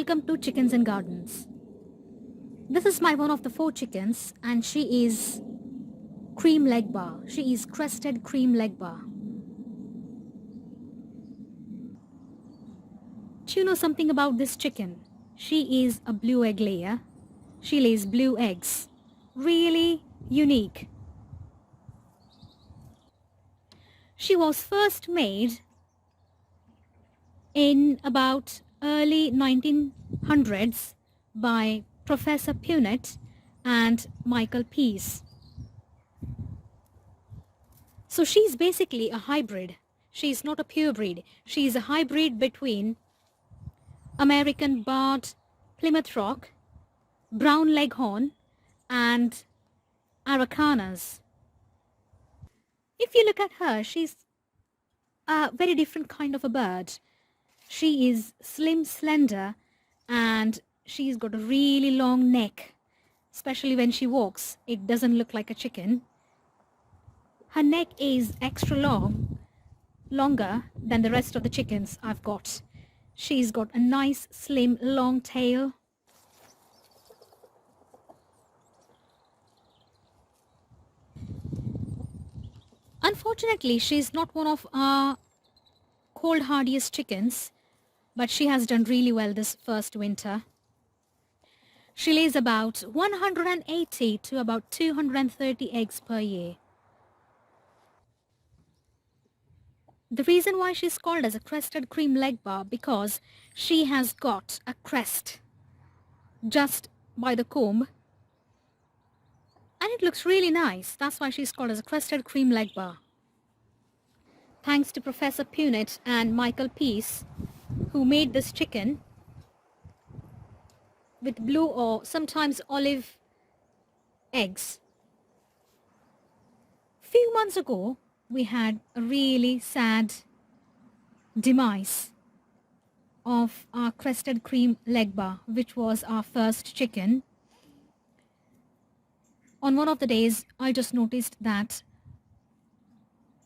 welcome to Chickens and Gardens. This is my one of the 4 chickens and she is cream leg bar. She is crested cream leg bar. Do you know something about this chicken? She is a blue egg layer. She lays blue eggs. Really unique. She was first made in about early 1900s by Professor Punnett and Michael Pease. So she's basically a hybrid. She's not a purebred. She's a hybrid between American Barred Plymouth Rock, Brown Leghorn and Aracanas. If you look at her, she's a very different kind of a bird. She is slim, slender, and she's got a really long neck. Especially when she walks, it doesn't look like a chicken. Her neck is extra long, longer than the rest of the chickens I've got. She's got a nice, slim, long tail. Unfortunately, she's not one of our cold hardiest chickens, but she has done really well this first winter. She lays about 180 to about 230 eggs per year. The reason why she's called as a crested cream leg bar because she has got a crest just by the comb and it looks really nice. That's why she's called as a crested cream leg bar. Thanks to Professor Punnett and Michael Pease who made this chicken with blue or sometimes olive eggs. Few months ago we had a really sad demise of our crested cream leg bar, which was our first chicken. On one of the days, I just noticed that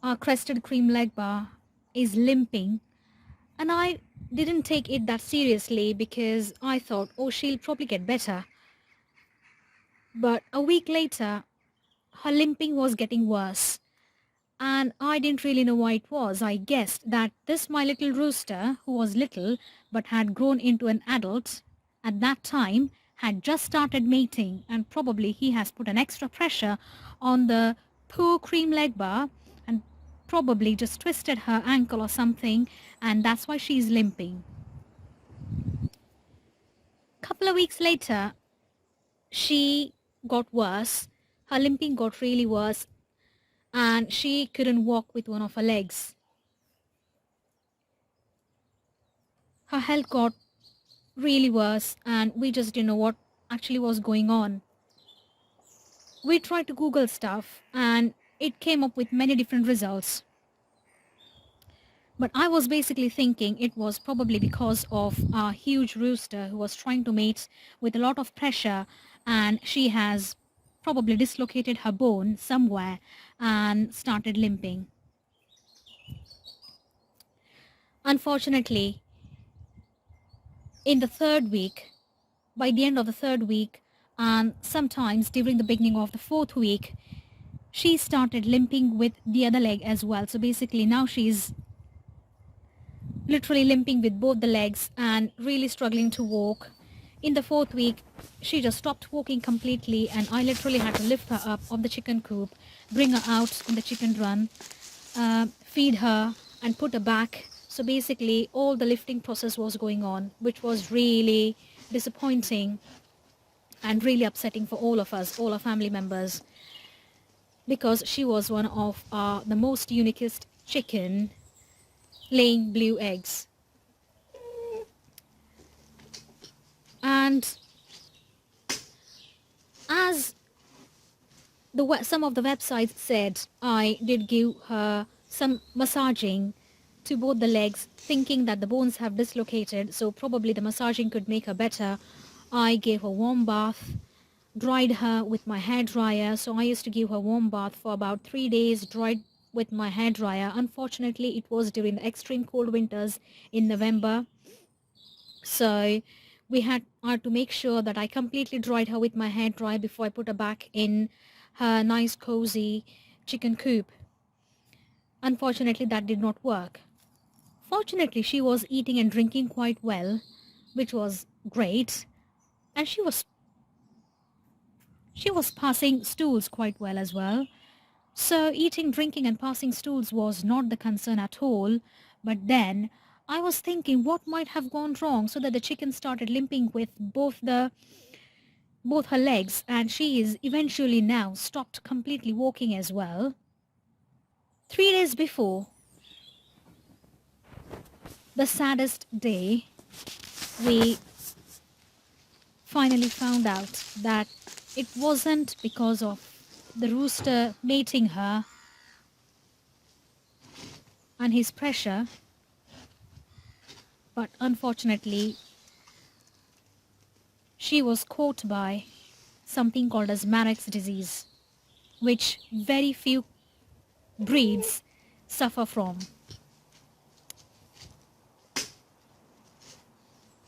our crested cream leg bar is limping, and I didn't take it that seriously because I thought, oh, she'll probably get better. But a week later, her limping was getting worse. And I didn't really know why it was. I guessed that this my little rooster, who was little but had grown into an adult at that time, had just started mating and probably he has put an extra pressure on the poor cream leg bar and probably just twisted her ankle or something, and that's why she's limping. Couple of weeks later, she got worse. Her limping got really worse and she couldn't walk with one of her legs. Her health got really worse and we just didn't know what actually was going on. We tried to Google stuff and it came up with many different results. But I was basically thinking it was probably because of a huge rooster who was trying to mate with a lot of pressure and she has probably dislocated her bone somewhere and started limping. Unfortunately, in the third week, by the end of the third week, and sometimes during the beginning of the fourth week, she started limping with the other leg as well. So basically now she's literally limping with both the legs and really struggling to walk. In the fourth week, she just stopped walking completely and I literally had to lift her up of the chicken coop, bring her out in the chicken run, feed her and put her back. So basically all the lifting process was going on, which was really disappointing and really upsetting for all of us, all our family members, because she was one of the most uniquest chicken laying blue eggs. And as some of the websites said, I did give her some massaging to both the legs, thinking that the bones have dislocated, so probably the massaging could make her better. I gave her warm bath, dried her with my hairdryer. So I used to give her warm bath for about 3 days, dried with my hairdryer. Unfortunately, it was during the extreme cold winters in November. So I had to make sure that I completely dried her with my hair dryer before I put her back in her nice cozy chicken coop. Unfortunately, that did not work. Fortunately, she was eating and drinking quite well, which was great, and she was passing stools quite well as well. So eating, drinking and passing stools was not the concern at all. But then I was thinking what might have gone wrong so that the chicken started limping with both her legs, and she is eventually now stopped completely walking as well. 3 days before the saddest day, we finally found out that it wasn't because of the rooster mating her and his pressure, but unfortunately she was caught by something called as Marek's disease, which very few breeds suffer from.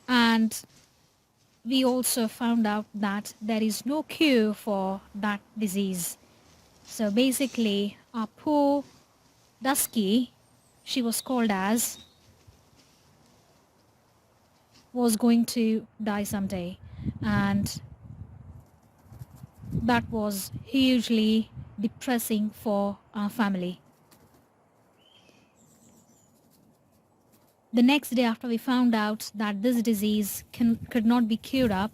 And we also found out that there is no cure for that disease. So basically, our poor Dusky, she was called as, was going to die someday. And that was hugely depressing for our family. The next day after we found out that this disease could not be cured up,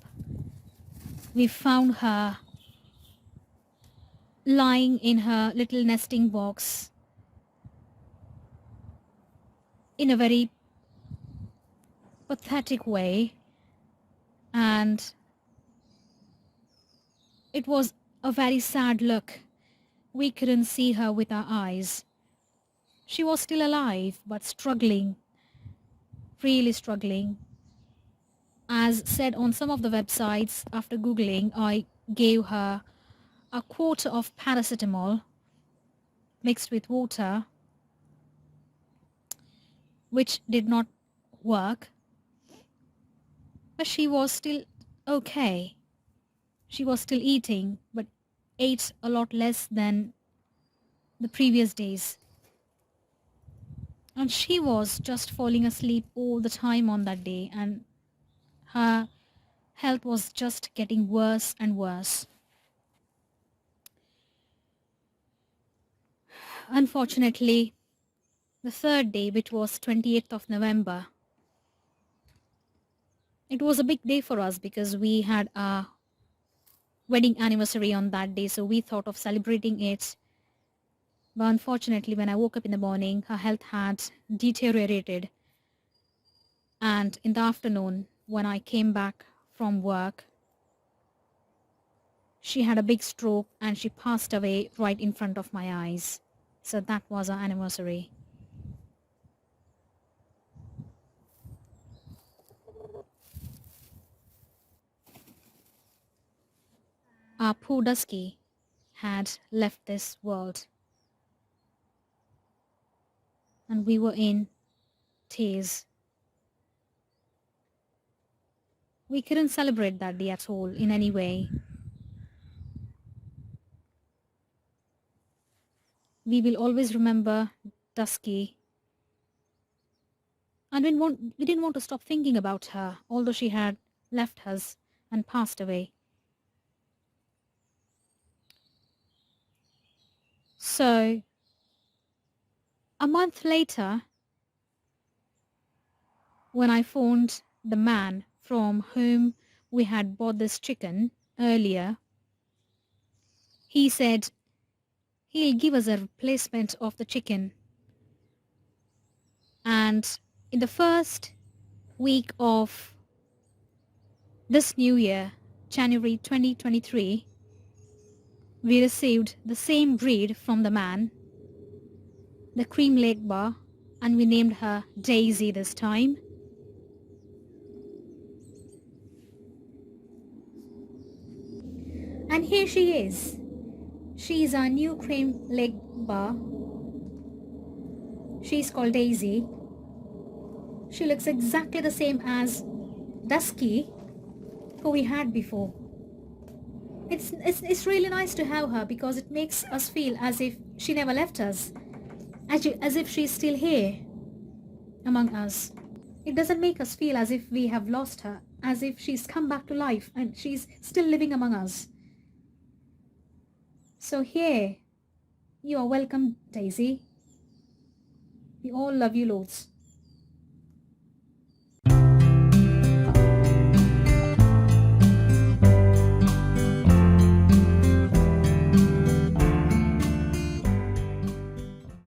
we found her lying in her little nesting box in a very pathetic way, and it was a very sad look. We couldn't see her with our eyes. She was still alive, but struggling, really struggling. As said on some of the websites, after Googling, I gave her a quarter of paracetamol mixed with water, which did not work, but she was still okay. She was still eating, but ate a lot less than the previous days. And she was just falling asleep all the time on that day, and her health was just getting worse and worse. Unfortunately, the third day, which was 28th of November, it was a big day for us because we had a wedding anniversary on that day, so we thought of celebrating it. But unfortunately, when I woke up in the morning, her health had deteriorated. And in the afternoon, when I came back from work, she had a big stroke and she passed away right in front of my eyes. So that was our anniversary. Our poor Dusky had left this world, and we were in tears. We couldn't celebrate that day at all in any way. We will always remember Dusky, and we didn't want to stop thinking about her, although she had left us and passed away. So, a month later, when I phoned the man from whom we had bought this chicken earlier, he said he'll give us a replacement of the chicken. And in the first week of this new year, January 2023, we received the same breed from the man, the cream Legba, and we named her Daisy this time. And here she is. She is our new cream Legba. She's called Daisy. She looks exactly the same as Dusky, who we had before. It's really nice to have her because it makes us feel as if she never left us, as if she's still here among us. It doesn't make us feel as if we have lost her, as if she's come back to life and she's still living among us. So here, you are welcome, Daisy. We all love you loads.